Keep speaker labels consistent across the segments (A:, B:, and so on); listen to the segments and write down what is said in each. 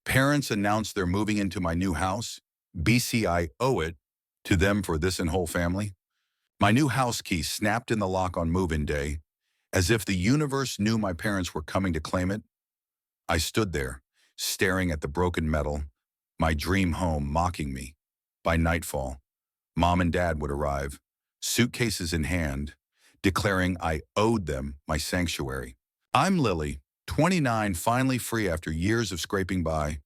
A: Parents announced they're moving into my new house. BC, owe it to them for this and whole family. My new house key snapped in the lock on move-in day, as if the universe knew my parents were coming to claim it. I stood there, staring at the broken metal, my dream home mocking me. By nightfall, Mom and Dad would arrive, suitcases in hand, declaring I owed them my sanctuary. I'm Lily, 29, finally free after years of scraping by.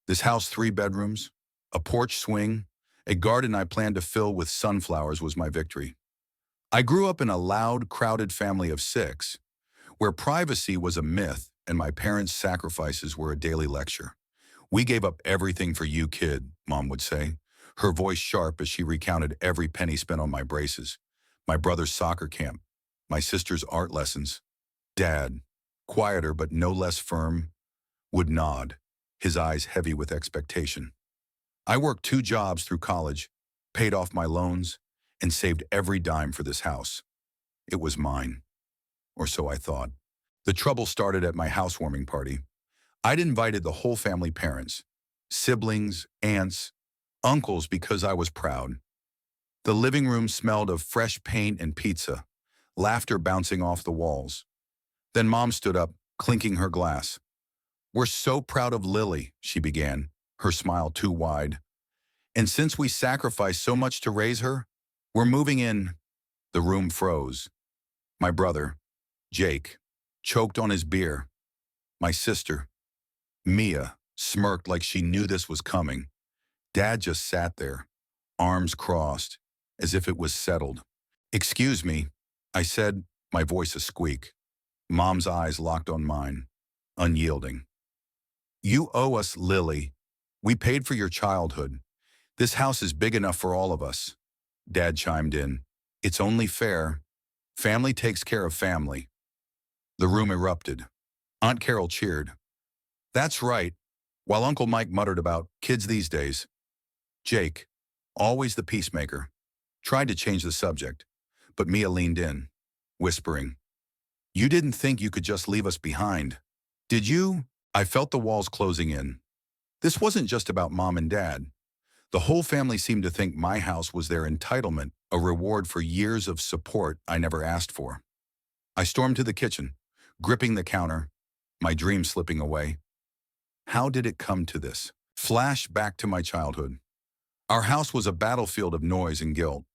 A: This house, 3 bedrooms, a porch swing, a garden I planned to fill with sunflowers was my victory. I grew up in a loud, crowded family of 6, where privacy was a myth and my parents' sacrifices were a daily lecture. We gave up everything for you, kid, Mom would say, her voice sharp as she recounted every penny spent on my braces, my brother's soccer camp, my sister's art lessons. Dad, quieter but no less firm, would nod, his eyes heavy with expectation. I worked 2 jobs through college, paid off my loans, and saved every dime for this house. It was mine, or so I thought. The trouble started at my housewarming party. I'd invited the whole family, parents, siblings, aunts, uncles, because I was proud. The living room smelled of fresh paint and pizza, laughter bouncing off the walls. Then Mom stood up, clinking her glass. "We're so proud of Lily," she began, her smile too wide. "And since we sacrificed so much to raise her, we're moving in." The room froze. My brother, Jake, choked on his beer. My sister, Mia, smirked like she knew this was coming. Dad just sat there, arms crossed, as if it was settled. "Excuse me," I said, my voice a squeak. Mom's eyes locked on mine, unyielding. "You owe us, Lily. We paid for your childhood. This house is big enough for all of us." Dad chimed in. "It's only fair. Family takes care of family." The room erupted. Aunt Carol cheered. "That's right," while Uncle Mike muttered about kids these days. Jake, always the peacemaker, tried to change the subject, but Mia leaned in, whispering, "You didn't think you could just leave us behind, did you?" I felt the walls closing in. This wasn't just about Mom and Dad. The whole family seemed to think my house was their entitlement, a reward for years of support I never asked for. I stormed to the kitchen, gripping the counter, my dreams slipping away. How did it come to this? Flash back to my childhood. Our house was a battlefield of noise and guilt.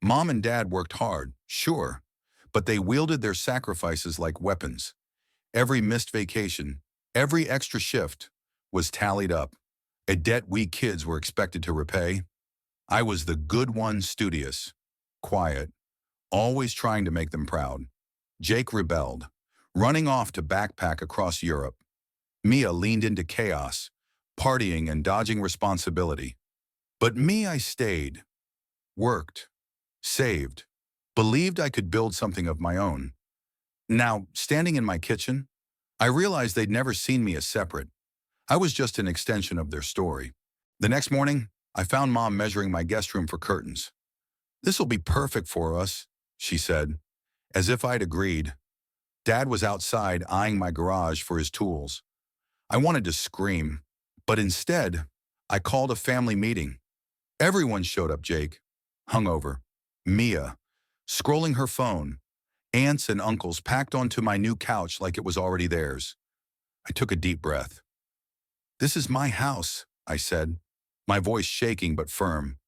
A: Mom and Dad worked hard, sure, but they wielded their sacrifices like weapons. Every missed vacation, every extra shift, was tallied up, a debt we kids were expected to repay. I was the good one, studious, quiet, always trying to make them proud. Jake rebelled, running off to backpack across Europe. Mia leaned into chaos, partying and dodging responsibility. But me, I stayed, worked, saved, believed I could build something of my own. Now, standing in my kitchen, I realized they'd never seen me as separate. I was just an extension of their story. The next morning, I found Mom measuring my guest room for curtains. "This'll be perfect for us," she said, as if I'd agreed. Dad was outside eyeing my garage for his tools. I wanted to scream, but instead, I called a family meeting. Everyone showed up: Jake, hungover, Mia, scrolling her phone, aunts and uncles packed onto my new couch like it was already theirs. I took a deep breath. "This is my house," I said, my voice shaking but firm.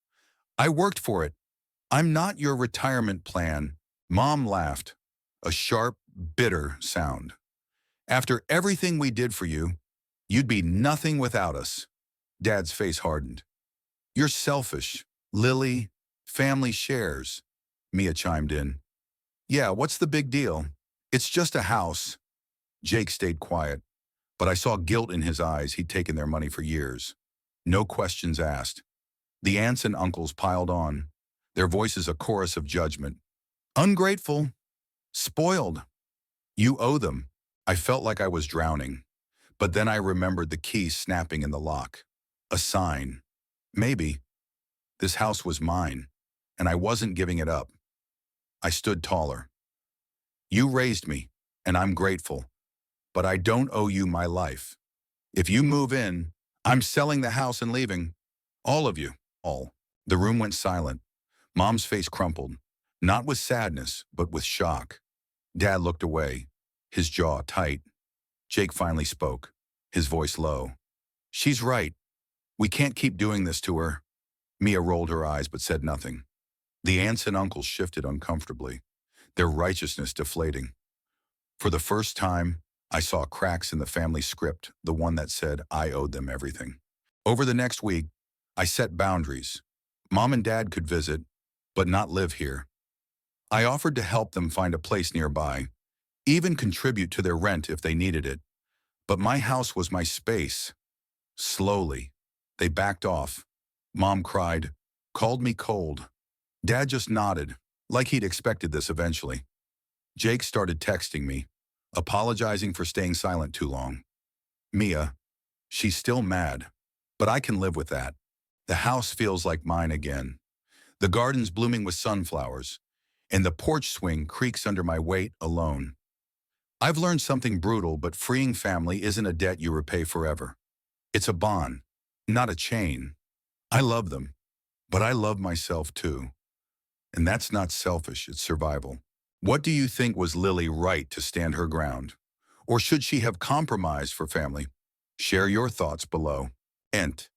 A: "I worked for it. I'm not your retirement plan." Mom laughed, a sharp, bitter sound. "After everything we did for you, you'd be nothing without us." Dad's face hardened. "You're selfish, Lily. Family shares," Mia chimed in. "Yeah, what's the big deal? It's just a house." Jake stayed quiet, but I saw guilt in his eyes. He'd taken their money for years. No questions asked. The aunts and uncles piled on, their voices a chorus of judgment. "Ungrateful. Spoiled. You owe them." I felt like I was drowning, but then I remembered the key snapping in the lock. A sign. Maybe. This house was mine, and I wasn't giving it up. I stood taller. "You raised me, and I'm grateful, but I don't owe you my life. If you move in, I'm selling the house and leaving. All of you. All. The room went silent. Mom's face crumpled, not with sadness, but with shock. Dad looked away, his jaw tight. Jake finally spoke, his voice low. She's right. We can't keep doing this to her. Mia rolled her eyes but said nothing. The aunts and uncles shifted uncomfortably, their righteousness deflating. For the first time, I saw cracks in the family script, the one that said I owed them everything. Over the next week, I set boundaries. Mom and Dad could visit, but not live here. I offered to help them find a place nearby, even contribute to their rent if they needed it. But my house was my space. Slowly, they backed off. Mom cried, called me cold. Dad just nodded, like he'd expected this eventually. Jake started texting me, apologizing for staying silent too long. Mia, she's still mad, but I can live with that. The house feels like mine again. The garden's blooming with sunflowers, and the porch swing creaks under my weight alone. I've learned something brutal, but freeing family isn't a debt you repay forever. It's a bond, not a chain. I love them, but I love myself too. And that's not selfish, it's survival. What do you think, was Lily right to stand her ground? Or should she have compromised for family? Share your thoughts below. Ent.